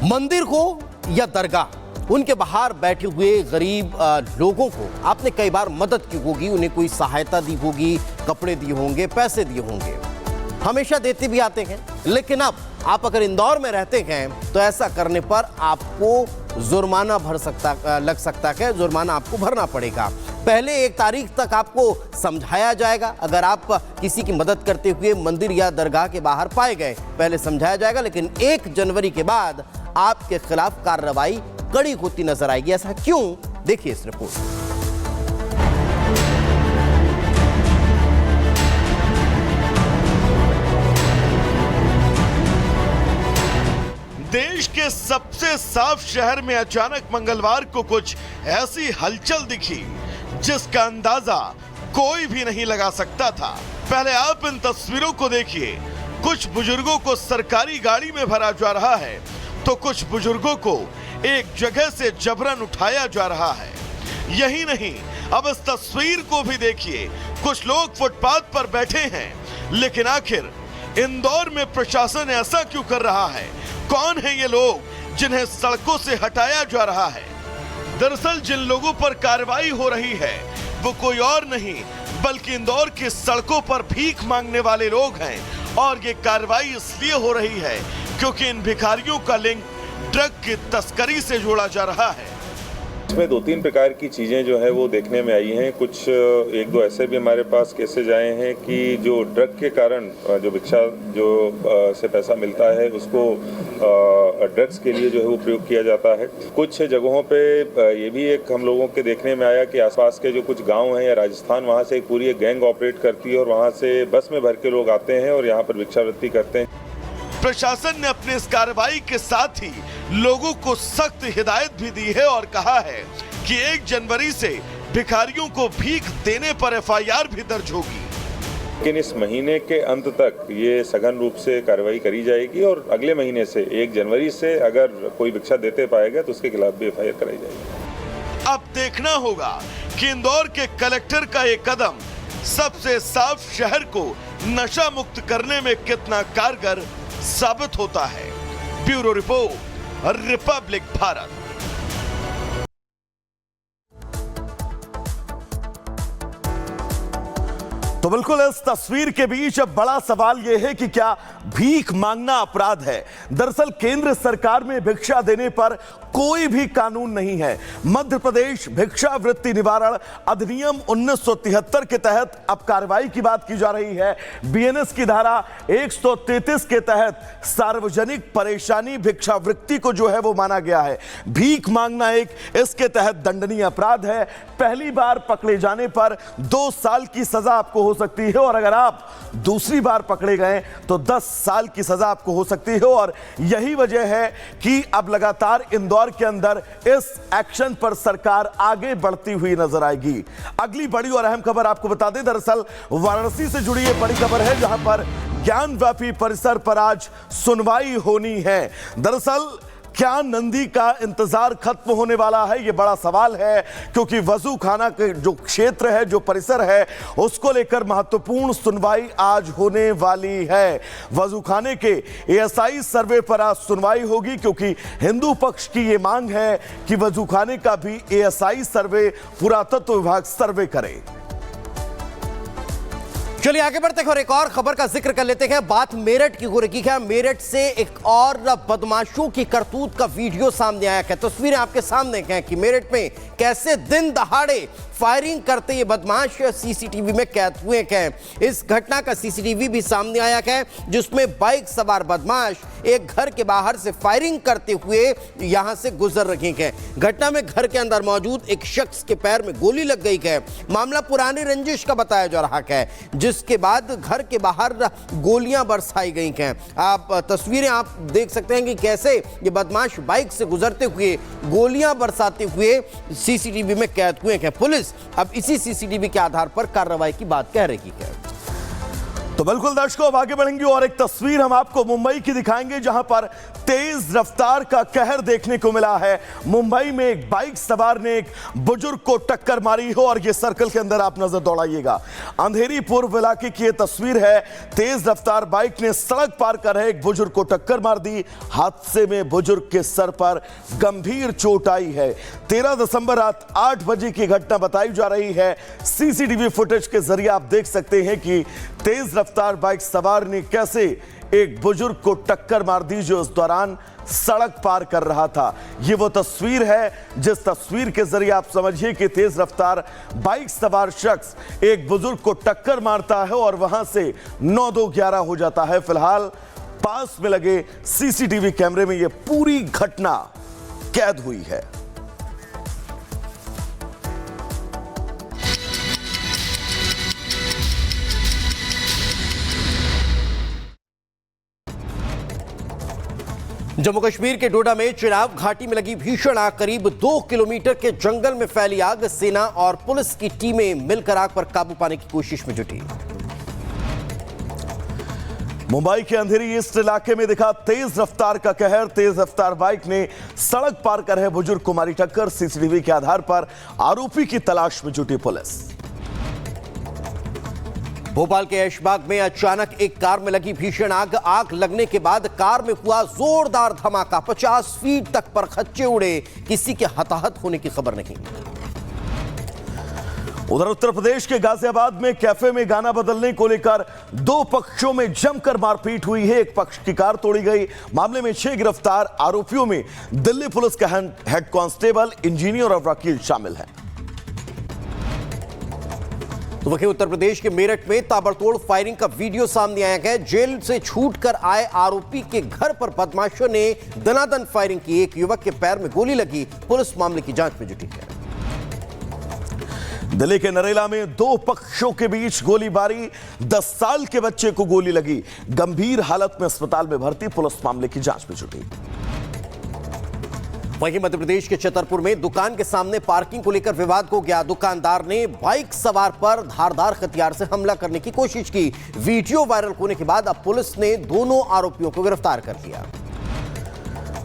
मंदिर हो या दरगाह, उनके बाहर बैठे हुए गरीब लोगों को आपने कई बार मदद की होगी, उन्हें कोई सहायता दी होगी, कपड़े दिए होंगे, पैसे दिए होंगे, हमेशा देते भी आते हैं। लेकिन अब आप अगर इंदौर में रहते हैं तो ऐसा करने पर आपको जुर्माना लग सकता है, जुर्माना आपको भरना पड़ेगा। पहले 1 तारीख तक आपको समझाया जाएगा। अगर आप किसी की मदद करते हुए मंदिर या दरगाह के बाहर पाए गए, पहले समझाया जाएगा, लेकिन 1 जनवरी के बाद आपके खिलाफ कार्रवाई कड़ी होती नजर आएगी। ऐसा क्यों, देखिए इस रिपोर्ट। देश के सबसे साफ शहर में अचानक मंगलवार को कुछ ऐसी हलचल दिखी जिसका अंदाजा कोई भी नहीं लगा सकता था। पहले आप इन तस्वीरों को देखिए। कुछ बुजुर्गों को सरकारी गाड़ी में भरा जा रहा है तो कुछ बुजुर्गों को एक जगह से जबरन उठाया जा रहा है। यही नहीं, अब इस तस्वीर को भी देखिए। कुछ लोग फुटपाथ पर बैठे हैं, लेकिन आखिर इंदौर में प्रशासन ऐसा क्यों कर रहा है? कौन है ये लोग जिन्हें सड़कों से हटाया जा रहा है? दरअसल जिन लोगों पर कार्रवाई हो रही है वो कोई और नहीं बल्कि इंदौर की सड़कों पर भीख मांगने वाले लोग हैं। और ये कार्रवाई इसलिए हो रही है क्योंकि इन भिखारियों का लिंक ड्रग की तस्करी से जोड़ा जा रहा है। इसमें 2-3 प्रकार की चीज़ें जो है वो देखने में आई हैं। कुछ 1-2 ऐसे भी हमारे पास केसेज आए हैं कि जो ड्रग के कारण जो भिक्षा से पैसा मिलता है उसको ड्रग्स के लिए जो है वो प्रयोग किया जाता है। कुछ जगहों पे ये भी एक हम लोगों के देखने में आया कि आसपास के जो कुछ गांव हैं या राजस्थान, वहाँ से एक पूरी एक गैंग ऑपरेट करती है और वहाँ से बस में भर के लोग आते हैं और यहाँ पर भिक्षावृत्ति करते हैं। प्रशासन ने अपनी इस कार्रवाई के साथ ही लोगों को सख्त हिदायत भी दी है और कहा है कि 1 जनवरी से भिखारियों को भीख देने पर FIR भी दर्ज होगी। लेकिन इस महीने के अंत तक ये सघन रूप से कार्रवाई करी जाएगी और अगले महीने से 1 जनवरी से अगर कोई भिक्षा देते पाएगा तो उसके खिलाफ भी FIR कराई जाएगी। अब देखना होगा कि इंदौर के कलेक्टर का ये कदम सबसे साफ शहर को नशा मुक्त करने में कितना कारगर साबित होता है। Bureau report, Republic Bharat. तो बिल्कुल इस तस्वीर के बीच अब बड़ा सवाल यह है कि क्या भीख मांगना अपराध है? दरअसल केंद्र सरकार में भिक्षा देने पर कोई भी कानून नहीं है। मध्य प्रदेश भिक्षावृत्ति निवारण अधिनियम 1973 के तहत अब कार्रवाई की बात की जा रही है। BNS की धारा 133 के तहत सार्वजनिक परेशानी भिक्षावृत्ति को जो है वो माना गया है। भीख मांगना एक इसके तहत दंडनीय अपराध है। पहली बार पकड़े जाने पर 2 साल की सजा आपको हो सकती है और अगर आप दूसरी बार पकड़े गए तो 10 साल की सजा आपको हो सकती है। और यही वजह है कि अब लगातार इंदौर के अंदर इस एक्शन पर सरकार आगे बढ़ती हुई नजर आएगी। अगली बड़ी और अहम खबर आपको बता दें, दरअसल वाराणसी से जुड़ी ये बड़ी खबर है जहां पर ज्ञानव्यापी परिसर पर आज सुनवाई होनी है। दरअसल क्या नंदी का इंतजार खत्म होने वाला है, यह बड़ा सवाल है, क्योंकि वजू खाना के जो क्षेत्र है, जो परिसर है, उसको लेकर महत्वपूर्ण सुनवाई आज होने वाली है। वजू खाने के ASI सर्वे पर आज सुनवाई होगी क्योंकि हिंदू पक्ष की यह मांग है कि वजू खाने का भी ASI सर्वे पुरातत्व विभाग सर्वे करे। चलिए आगे बढ़ते हैं और एक और खबर का जिक्र कर लेते हैं। बात मेरठ की हो रही है। मेरठ से एक और बदमाशों की करतूत का वीडियो सामने आया है। तस्वीरें आपके सामने हैं कि मेरठ में कैसे दिन दहाड़े फायरिंग करते ये बदमाश CCTV में कैद हुए हैं। इस घटना का CCTV भी सामने आया है जिसमें बाइक सवार बदमाश एक घर के बाहर से फायरिंग करते हुए यहां से गुजर रहे हैं। घटना में घर के अंदर मौजूद एक शख्स के पैर में गोली लग गई है। मामला पुरानी रंजिश का बताया जा रहा है, जिसके बाद घर के बाहर गोलियां बरसाई गई हैं। आप तस्वीरें आप देख सकते हैं कि कैसे ये बदमाश बाइक से गुजरते हुए गोलियां बरसाते हुए CCTV में कैद हुए हैं। पुलिस अब इसी CCTV के आधार पर कार्रवाई की बात कह रही है। तो बिल्कुल दर्शकों, अब आगे बढ़ेंगे और एक तस्वीर हम आपको मुंबई की दिखाएंगे जहां पर तेज रफ्तार का कहर देखने को मिला है। मुंबई में एक बाइक सवार ने एक बुजुर्ग को टक्कर मारी हो और ये सर्कल के अंदर आप नजर दौड़ाइएगा। अंधेरी पूर्व इलाके की ये तस्वीर है। तेज रफ्तार बाइक ने सड़क पार कर रहे एक बुजुर्ग को टक्कर मार दी। हादसे में बुजुर्ग के सर पर गंभीर चोट आई है। 13 दिसंबर रात 8 बजे की घटना बताई जा रही है। सीसीटीवी फुटेज के जरिए आप देख सकते हैं कि तेज रफ्तार बाइक सवार ने कैसे एक बुजुर्ग को टक्कर मार दी जो इस दौरान सड़क पार कर रहा था। यह वो तस्वीर है जिस तस्वीर के जरिए आप समझिए कि तेज रफ्तार बाइक सवार शख्स एक बुजुर्ग को टक्कर मारता है और वहां से 9-2-11 हो जाता है। फिलहाल पास में लगे सीसीटीवी कैमरे में यह पूरी घटना कैद हुई है। जम्मू कश्मीर के डोडा में चिनाब घाटी में लगी भीषण आग, करीब 2 किलोमीटर के जंगल में फैली आग। सेना और पुलिस की टीमें मिलकर आग पर काबू पाने की कोशिश में जुटी। मुंबई के अंधेरी ईस्ट इलाके में दिखा तेज रफ्तार का कहर। तेज रफ्तार बाइक ने सड़क पार कर रहे बुजुर्ग को मारी टक्कर। सीसीटीवी के आधार पर आरोपी की तलाश में जुटी पुलिस। भोपाल के ऐशबाग में अचानक एक कार में लगी भीषण आग। आग लगने के बाद कार में हुआ जोरदार धमाका। 50 फीट तक पर खच्चे उड़े। किसी के हताहत होने की खबर नहीं। उधर उत्तर प्रदेश के गाजियाबाद में कैफे में गाना बदलने को लेकर 2 पक्षों में जमकर मारपीट हुई है। एक पक्ष की कार तोड़ी गई। मामले में 6 गिरफ्तार आरोपियों में दिल्ली पुलिस का हेड कांस्टेबल, इंजीनियर और वकील शामिल है। तो वहीं उत्तर प्रदेश के मेरठ में ताबड़तोड़ फायरिंग का वीडियो सामने आया है। जेल से छूटकर आए आरोपी के घर पर बदमाशों ने दनादन फायरिंग की। एक युवक के पैर में गोली लगी। पुलिस मामले की जांच में जुटी है। दिल्ली के नरेला में 2 पक्षों के बीच गोलीबारी। 10 साल के बच्चे को गोली लगी। गंभीर हालत में अस्पताल में भर्ती। पुलिस मामले की जांच में जुटी। वहीं मध्य प्रदेश के छतरपुर में दुकान के सामने पार्किंग को लेकर विवाद हो गया। दुकानदार ने बाइक सवार पर धारदार हथियार से हमला करने की कोशिश की। वीडियो वायरल होने के बाद अब पुलिस ने दोनों आरोपियों को गिरफ्तार कर लिया।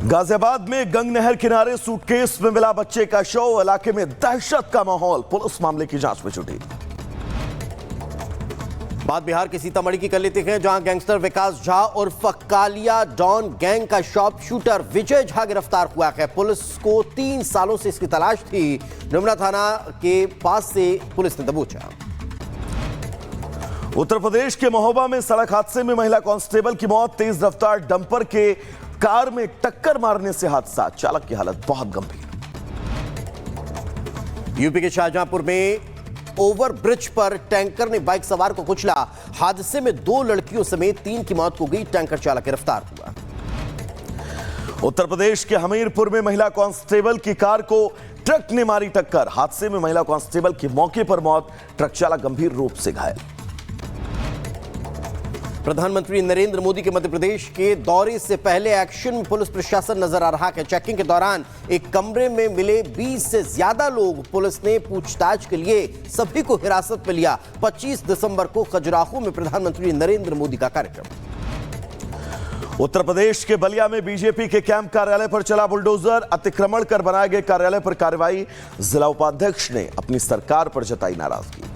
गाजियाबाद में गंग नहर किनारे सूटकेस में मिला बच्चे का शव। इलाके में दहशत का माहौल। पुलिस मामले की जांच में जुटी। बात बिहार के सीतामढ़ी की कर लेते हैं, जहां गैंगस्टर विकास झा और कालिया डॉन गैंग का शॉप शूटर विजय झा गिरफ्तार हुआ है। पुलिस को 3 सालों से इसकी तलाश थी। निमरा थाना के पास से पुलिस ने दबोचा। उत्तर प्रदेश के महोबा में सड़क हादसे में महिला कांस्टेबल की मौत। तेज रफ्तार डंपर के कार में टक्कर मारने से हादसा। चालक की हालत बहुत गंभीर। यूपी के शाहजहांपुर में ओवर ब्रिज पर टैंकर ने बाइक सवार को कुचला। हादसे में 2 लड़कियों समेत 3 की मौत हो गई। टैंकर चालक गिरफ्तार हुआ। उत्तर प्रदेश के हमीरपुर में महिला कांस्टेबल की कार को ट्रक ने मारी टक्कर। हादसे में महिला कांस्टेबल की मौके पर मौत। ट्रक चालक गंभीर रूप से घायल। प्रधानमंत्री नरेंद्र मोदी के मध्य प्रदेश के दौरे से पहले एक्शन में पुलिस प्रशासन नजर आ रहा है। चेकिंग के दौरान एक कमरे में मिले 20 से ज्यादा लोग। पुलिस ने पूछताछ के लिए सभी को हिरासत में लिया। 25 दिसंबर को खजुराहो में प्रधानमंत्री नरेंद्र मोदी का कार्यक्रम। उत्तर प्रदेश के बलिया में बीजेपी के कैंप कार्यालय पर चला बुलडोजर। अतिक्रमण कर बनाए गए कार्यालय पर कार्रवाई। जिला उपाध्यक्ष ने अपनी सरकार पर जताई नाराजगी।